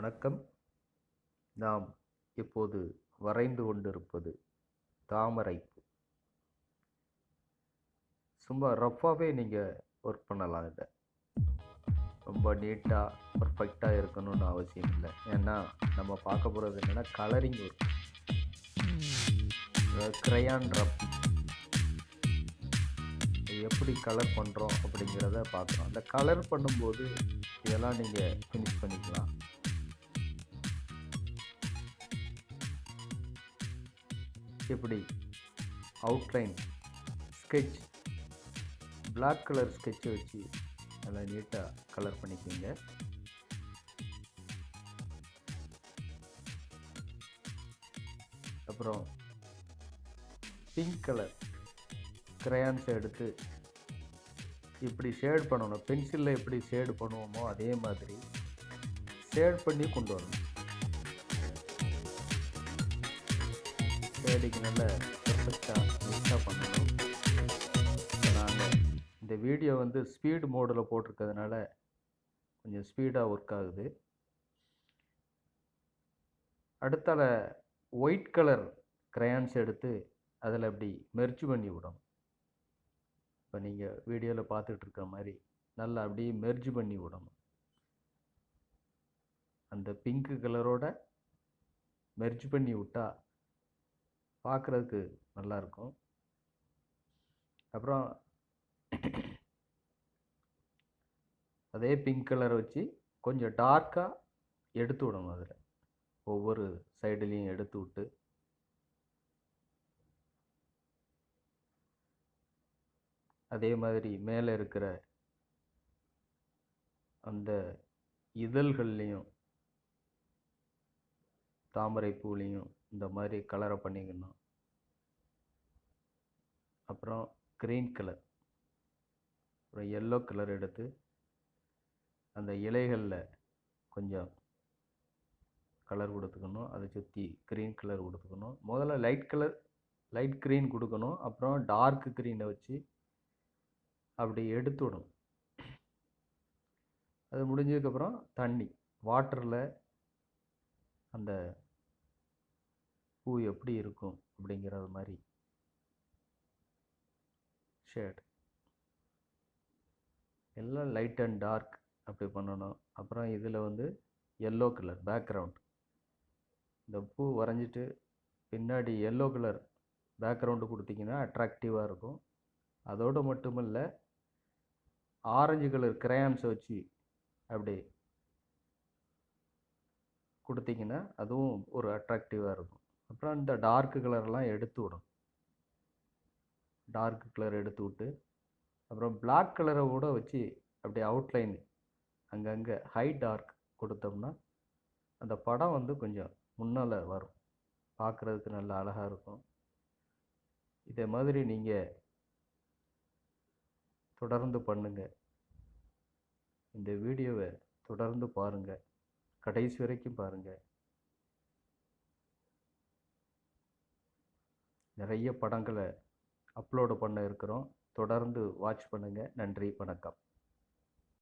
வணக்கம். நாம் இப்போது வரைந்து கொண்டிருப்பது தாமரைப்பூ. சும்மா ரஃப்பாகவே நீங்கள் ஒர்க் பண்ணலாம். இதை ரொம்ப நீட்டாக பர்ஃபெக்டாக இருக்கணும்னு அவசியம் இல்லை. ஏன்னா நம்ம பார்க்க போகிறது என்னென்னா கலரிங் ஒர்க், கிரையான் ரஃப் எப்படி கலர் பண்ணுறோம் அப்படிங்கிறத பார்க்குறோம். அந்த கலர் பண்ணும்போது இதெல்லாம் நீங்கள் ஃபினிஷ் பண்ணிக்கலாம். இப்படி அவுட்லைன் ஸ்கெட்ச், பிளாக் கலர் ஸ்கெட்சை வச்சு நல்லா நீட்டாக கலர் பண்ணிக்கோங்க. அப்புறம் பிங்க் கலர் கிரையான்ஸை எடுத்து இப்படி ஷேட் பண்ணணும். பென்சிலில் எப்படி ஷேடு பண்ணுவோமோ அதே மாதிரி ஷேட் பண்ணி கொண்டு வரணும். ஷேடிங் நல்ல பெர்ஃபெக்டாக நீட்டாக பண்ணணும். நாங்கள் இந்த வீடியோ ஸ்பீடு மோடில் போட்டிருக்கிறதுனால கொஞ்சம் ஸ்பீடாக ஒர்க் ஆகுது. அடுத்தால ஒயிட் கலர் கிரையான்ஸ் எடுத்து அதில் அப்படி மெர்ஜ் பண்ணி விடணும். இப்போ நீங்கள் வீடியோவில் பார்த்துட்டு இருக்கிற மாதிரி நல்லா அப்படியே மெர்ஜ் பண்ணி விடணும். அந்த பிங்க் கலரோட மெர்ஜ் பண்ணி விட்டால் பார்க்குறதுக்கு நல்லாயிருக்கும். அப்புறம் அதே பிங்க் கலரை வச்சு கொஞ்சம் டார்க்காக எடுத்து விடணும். அதில் ஒவ்வொரு சைடுலேயும் எடுத்து விட்டு அதே மாதிரி மேலே இருக்கிற அந்த இதழ்கள்லேயும் தாமரை பூலையும் இந்த மாதிரி கலரை பண்ணிக்கணும். அப்புறம் க்ரீன் கலர், அப்புறம் எல்லோ கலர் எடுத்து அந்த இலைகளில் கொஞ்சம் கலர் கொடுத்துக்கணும். அதை சுற்றி க்ரீன் கலர் கொடுத்துக்கணும். முதல்ல லைட் க்ரீன் கொடுக்கணும். அப்புறம் டார்க் க்ரீனை வச்சு அப்படி எடுத்து விடணும். அது முடிஞ்சதுக்கப்புறம் தண்ணி வாட்டரில் அந்த பூ எப்படி இருக்கும் அப்படிங்கிறது மாதிரி ஷேட் எல்லாம் லைட் அண்ட் டார்க் அப்படி பண்ணணும். அப்புறம் இதில் எல்லோ கலர் பேக்ரவுண்ட், இந்த பூ வரைஞ்சிட்டு பின்னாடி எல்லோ கலர் பேக்ரவுண்டு கொடுத்தீங்கன்னா அட்ராக்டிவாக இருக்கும். அதோடு மட்டுமல்ல, ஆரஞ்சு கலர் கிரையான்ஸை வச்சு அப்படி கொடுத்தீங்கன்னா அதுவும் ஒரு அட்ராக்டிவாக இருக்கும். அப்புறம் இந்த டார்க் கலர்லாம் எடுத்து விடும். டார்க் கலர் எடுத்து விட்டு அப்புறம் பிளாக் கலரை கூட வச்சு அப்படி அவுட்லைன் அங்கங்கே ஹை டார்க் கொடுத்தோம்னா அந்த படம் கொஞ்சம் முன்னால் வரும். பார்க்குறதுக்கு நல்லா அழகாக இருக்கும். இதே மாதிரி நீங்கள் தொடர்ந்து பண்ணுங்கள். இந்த வீடியோவை தொடர்ந்து பாருங்கள், கடைசி வரைக்கும் பாருங்கள். நிறைய படங்களை அப்லோடு பண்ண இருக்கிறோம். தொடர்ந்து வாட்ச் பண்ணுங்கள். நன்றி, வணக்கம்.